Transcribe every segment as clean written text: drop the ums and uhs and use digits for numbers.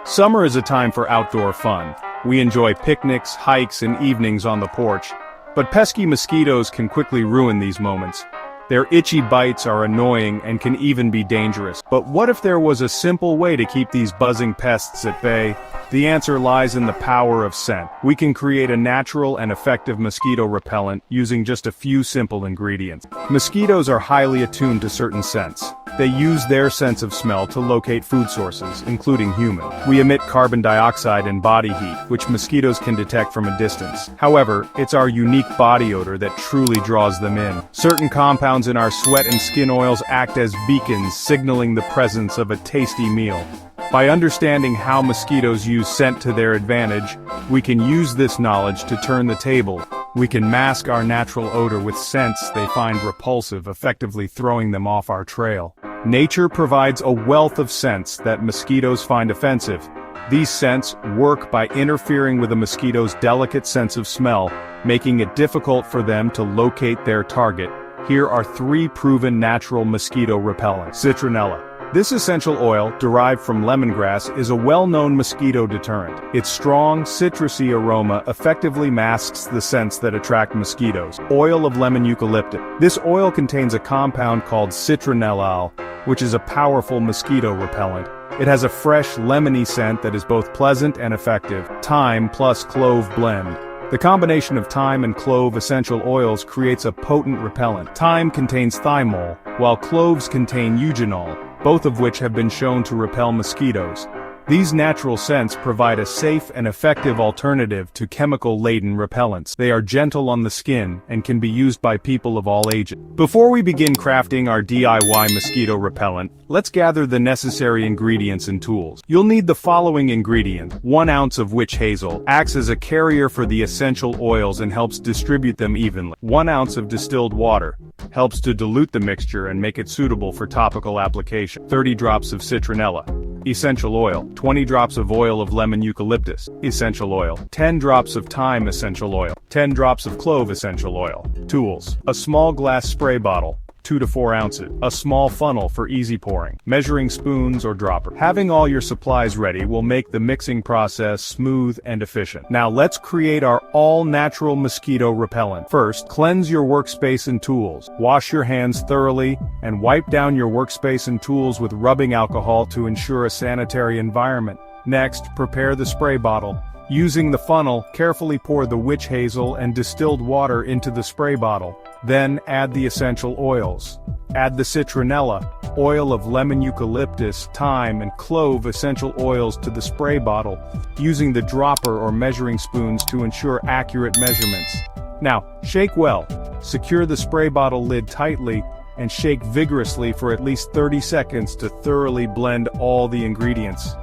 Summer is a time for outdoor fun. We enjoy picnics, hikes, and evenings on the porch. But pesky mosquitoes can quickly ruin these moments. Their itchy bites are annoying and can even be dangerous. But what if there was a simple way to keep these buzzing pests at bay? The answer lies in the power of scent. We can create a natural and effective mosquito repellent using just a few simple ingredients. Mosquitoes are highly attuned to certain scents. They use their sense of smell to locate food sources, including human. We emit carbon dioxide and body heat, which mosquitoes can detect from a distance. However, it's our unique body odor that truly draws them in. Certain compounds in our sweat and skin oils act as beacons, signaling the presence of a tasty meal. By understanding how mosquitoes use scent to their advantage, we can use this knowledge to turn the table. We can mask our natural odor with scents they find repulsive, effectively throwing them off our trail. Nature provides a wealth of scents that mosquitoes find offensive. These scents work by interfering with a mosquito's delicate sense of smell, making it difficult for them to locate their target. Here are 3 proven natural mosquito repellents. Citronella. This essential oil, derived from lemongrass, is a well-known mosquito deterrent. Its strong, citrusy aroma effectively masks the scents that attract mosquitoes. Oil of lemon eucalyptus. This oil contains a compound called citronellal, which is a powerful mosquito repellent. It has a fresh, lemony scent that is both pleasant and effective. Thyme plus clove blend. The combination of thyme and clove essential oils creates a potent repellent. Thyme contains thymol, while cloves contain eugenol, both of which have been shown to repel mosquitoes. These natural scents provide a safe and effective alternative to chemical-laden repellents. They are gentle on the skin and can be used by people of all ages. Before we begin crafting our DIY mosquito repellent, let's gather the necessary ingredients and tools. You'll need the following ingredients. 1 ounce of witch hazel acts as a carrier for the essential oils and helps distribute them evenly. 1 ounce of distilled water helps to dilute the mixture and make it suitable for topical application. 30 drops of citronella. Essential oil. 20 drops of oil of lemon eucalyptus, essential oil. 10 drops of thyme essential oil. 10 drops of clove essential oil. Tools. A small glass spray bottle, 2 to 4 ounces. A small funnel for easy pouring. Measuring spoons or dropper. Having all your supplies ready will make the mixing process smooth and efficient. Now let's create our all-natural mosquito repellent. First, cleanse your workspace and tools. Wash your hands thoroughly and wipe down your workspace and tools with rubbing alcohol to ensure a sanitary environment. Next, prepare the spray bottle. Using the funnel, carefully pour the witch hazel and distilled water into the spray bottle. Then add the essential oils. Add the citronella, oil of lemon eucalyptus, thyme, and clove essential oils to the spray bottle, using the dropper or measuring spoons to ensure accurate measurements. Now, shake well. Secure the spray bottle lid tightly and shake vigorously for at least 30 seconds to thoroughly blend all the ingredients.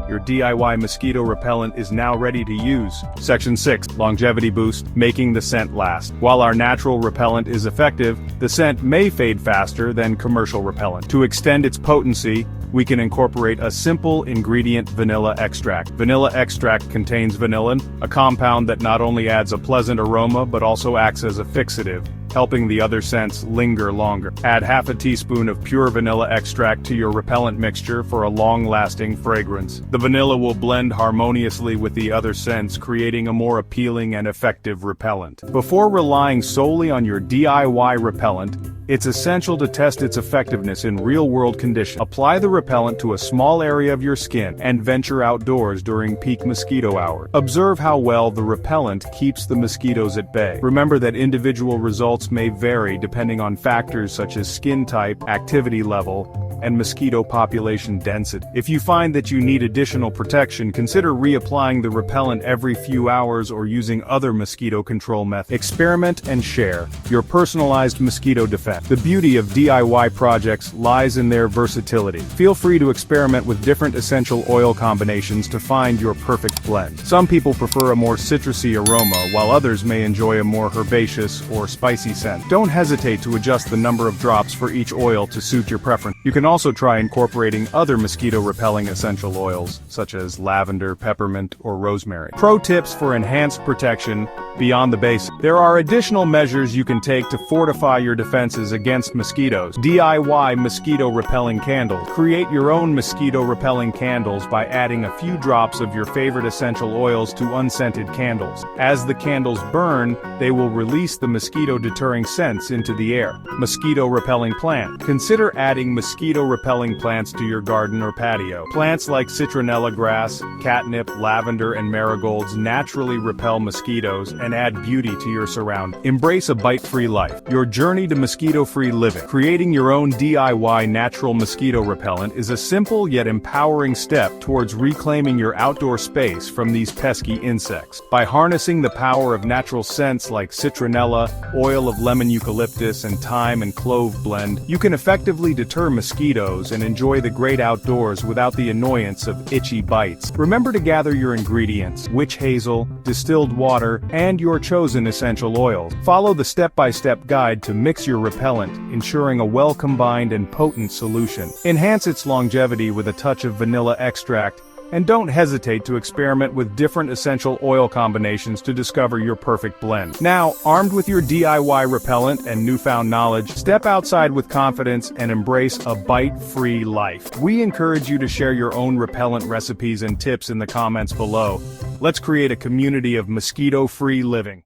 Your DIY mosquito repellent is now ready to use. Section 6. Longevity boost, making the scent last. While our natural repellent is effective, the scent may fade faster than commercial repellent. To extend its potency, we can incorporate a simple ingredient: vanilla extract. Vanilla extract contains vanillin, a compound that not only adds a pleasant aroma but also acts as a fixative, helping the other scents linger longer. Add half a teaspoon of pure vanilla extract to your repellent mixture for a long-lasting fragrance. The vanilla will blend harmoniously with the other scents, creating a more appealing and effective repellent. Before relying solely on your DIY repellent, it's essential to test its effectiveness in real-world conditions. Apply the repellent to a small area of your skin and venture outdoors during peak mosquito hours. Observe how well the repellent keeps the mosquitoes at bay. Remember that individual results may vary depending on factors such as skin type, activity level, and mosquito population density. If you find that you need additional protection, consider reapplying the repellent every few hours or using other mosquito control methods. Experiment and share your personalized mosquito defense. The beauty of DIY projects lies in their versatility. Feel free to experiment with different essential oil combinations to find your perfect blend. Some people prefer a more citrusy aroma, while others may enjoy a more herbaceous or spicy scent. Don't hesitate to adjust the number of drops for each oil to suit your preference. You can also try incorporating other mosquito-repelling essential oils, such as lavender, peppermint, or rosemary. Pro tips for enhanced protection beyond the basics. There are additional measures you can take to fortify your defenses against mosquitoes. DIY mosquito-repelling candles. Create your own mosquito-repelling candles by adding a few drops of your favorite essential oils to unscented candles. As the candles burn, they will release the mosquito-deterring scents into the air. Mosquito-repelling plant. Consider adding mosquito-repelling plants to your garden or patio. Plants like citronella grass, catnip, lavender, and marigolds naturally repel mosquitoes and add beauty to your surroundings. Embrace a bite-free life. Your journey to mosquito-free living. Creating your own DIY natural mosquito repellent is a simple yet empowering step towards reclaiming your outdoor space from these pesky insects. By harnessing the power of natural scents like citronella, oil of lemon eucalyptus, and thyme and clove blend, you can effectively deter mosquitoes and enjoy the great outdoors without the annoyance of itchy bites. Remember to gather your ingredients: witch hazel, distilled water, and your chosen essential oils. Follow the step-by-step guide to mix your repellent, ensuring a well-combined and potent solution. Enhance its longevity with a touch of vanilla extract, and don't hesitate to experiment with different essential oil combinations to discover your perfect blend. Now, armed with your DIY repellent and newfound knowledge, step outside with confidence and embrace a bite-free life. We encourage you to share your own repellent recipes and tips in the comments below. Let's create a community of mosquito-free living.